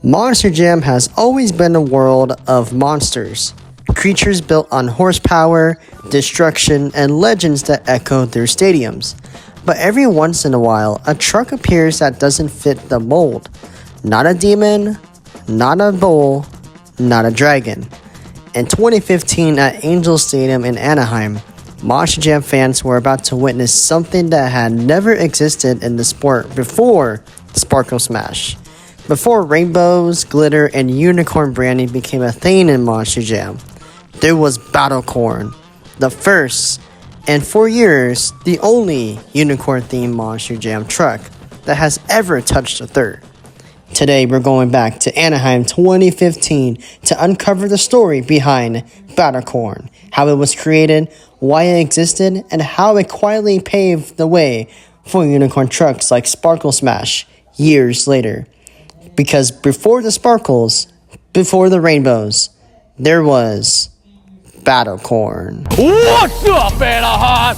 Monster Jam has always been a world of monsters, creatures built on horsepower, destruction, and legends that echo their stadiums. But every once in a while, a truck appears that doesn't fit the mold. Not a demon, not a bull, not a dragon. In 2015 at Angel Stadium in Anaheim, Monster Jam fans were about to witness something that had never existed in the sport before Sparkle Smash. Before rainbows, glitter, and unicorn branding became a thing in Monster Jam, there was BattleCorn, the first, and for years, the only unicorn-themed Monster Jam truck that has ever touched a third. Today, we're going back to Anaheim 2015 to uncover the story behind BattleCorn, how it was created, why it existed, and how it quietly paved the way for unicorn trucks like Sparkle Smash years later. Because before the sparkles, before the rainbows, there was BattleCorn. What's up, Anaheim?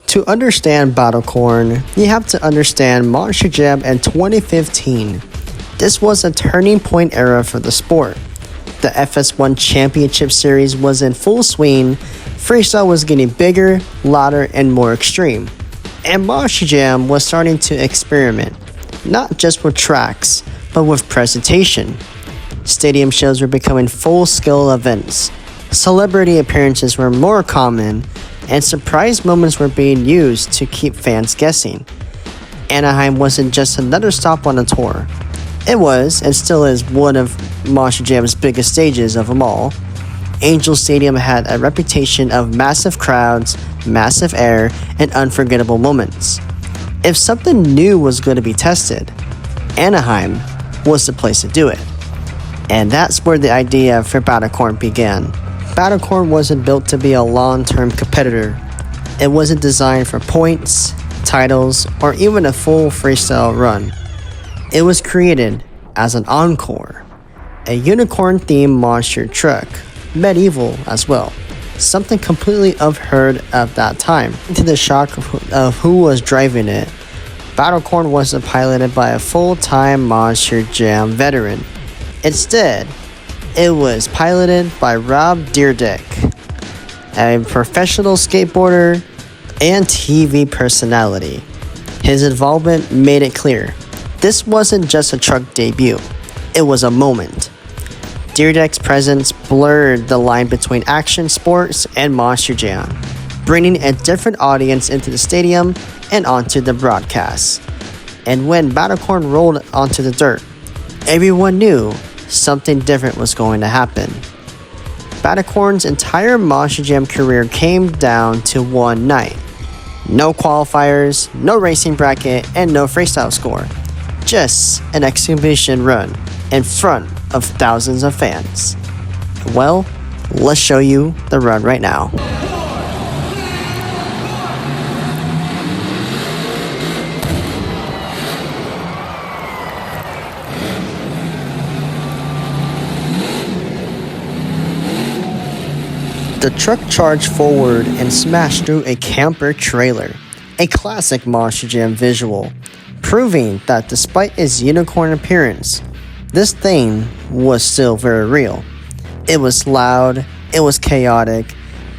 To understand BattleCorn, you have to understand Monster Jam in 2015. This was a turning point era for the sport. The FS1 Championship Series was in full swing, freestyle was getting bigger, louder, and more extreme. And Monster Jam was starting to experiment, not just with tracks, but with presentation. Stadium shows were becoming full-scale events. Celebrity appearances were more common, and surprise moments were being used to keep fans guessing. Anaheim wasn't just another stop on the tour. It was, and still is, one of Monster Jam's biggest stages of them all. Angel Stadium had a reputation of massive crowds, massive air, and unforgettable moments. If something new was going to be tested, Anaheim was the place to do it. And that's where the idea for BattleCorn began. BattleCorn wasn't built to be a long-term competitor. It wasn't designed for points, titles, or even a full freestyle run. It was created as an encore, a unicorn-themed monster truck, medieval as well, something completely unheard of that time. To the shock of who was driving it, BattleCorn wasn't piloted by a full-time Monster Jam veteran. Instead, it was piloted by Dyrdek, a professional skateboarder and TV personality. His involvement made it clear, this wasn't just a truck debut, it was a moment. Dyrdek's presence blurred the line between action sports and Monster Jam, bringing a different audience into the stadium and onto the broadcast. And when BattleCorn rolled onto the dirt, everyone knew something different was going to happen. BattleCorn's entire Monster Jam career came down to one night. No qualifiers, no racing bracket, and no freestyle score. Just an exhibition run in front of thousands of fans. Well, let's show you the run right now. The truck charged forward and smashed through a camper trailer, a classic Monster Jam visual, proving that despite its unicorn appearance, this thing was still very real. It was loud, it was chaotic,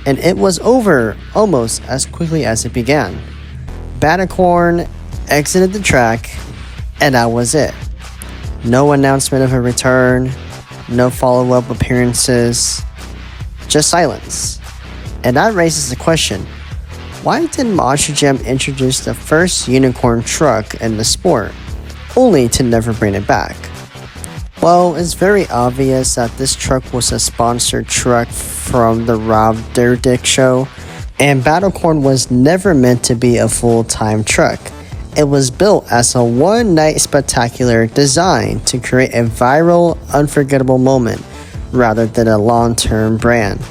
and it was over almost as quickly as it began. BattleCorn exited the track, and that was it. No announcement of a return, no follow-up appearances, just silence. And that raises the question, why did Monster Jam introduce the first unicorn truck in the sport, only to never bring it back? Well, it's very obvious that this truck was a sponsored truck from the Dyrdek show, and BattleCorn was never meant to be a full-time truck. It was built as a one-night spectacular designed to create a viral, unforgettable moment rather than a long-term brand.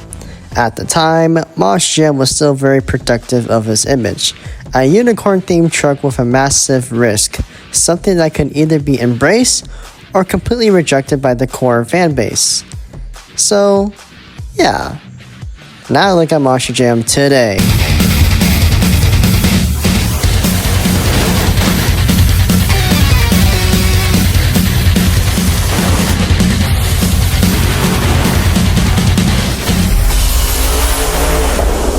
At the time, Mosh Jam was still very protective of his image, a unicorn-themed truck with a massive risk, something that could either be embraced or completely rejected by the core fan base. So, yeah. Now look at Mosh Jam today.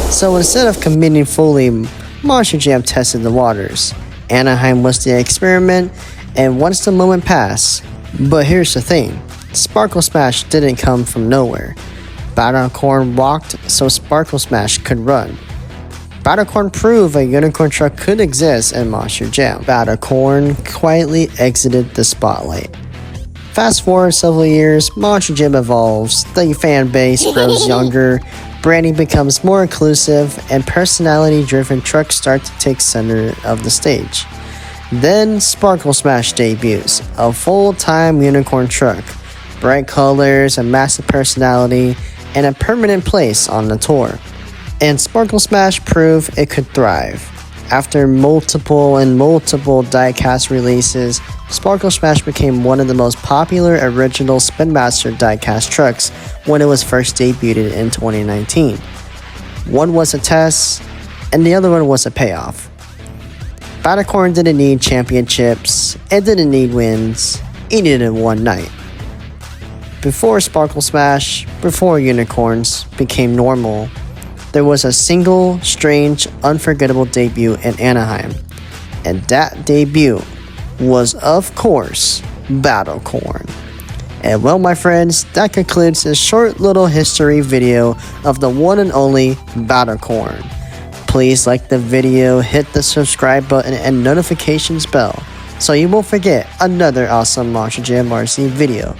So instead of committing fully, Mosh Jam tested the waters. Anaheim was the experiment, and once the moment passed. But here's the thing, Sparkle Smash didn't come from nowhere. BattleCorn walked so Sparkle Smash could run. BattleCorn proved a unicorn truck could exist in Mosh Jam. BattleCorn quietly exited the spotlight. Fast forward several years, Mosh Jam evolves, the fan base grows younger, branding becomes more inclusive, and personality-driven trucks start to take center of the stage. Then Sparkle Smash debuts, a full-time unicorn truck, bright colors, a massive personality, and a permanent place on the tour. And Sparkle Smash proved it could thrive. After multiple diecast releases, Sparkle Smash became one of the most popular original Spin Master diecast trucks when it was first debuted in 2019. One was a test, and the other one was a payoff. BattleCorn didn't need championships, it didn't need wins, it needed one night. Before Sparkle Smash, before unicorns became normal, there was a single, strange, unforgettable debut in Anaheim. And that debut was, of course, BattleCorn. And well, my friends, that concludes this short little history video of the one and only BattleCorn. Please like the video, hit the subscribe button and notifications bell so you won't forget another awesome Mosh Jam RC video.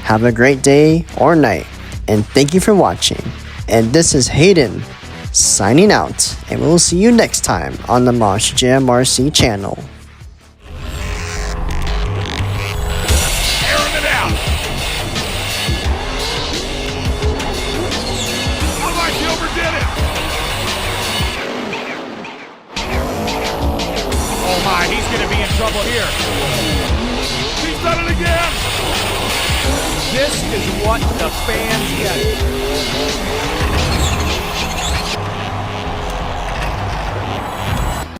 Have a great day or night, and thank you for watching. And this is Hayden, signing out, and we'll see you next time on the Mosh Jam RC channel. Airing it out. Looked like he overdid it. Oh my, he's gonna be in trouble here. He's done it again. This is what the fans get.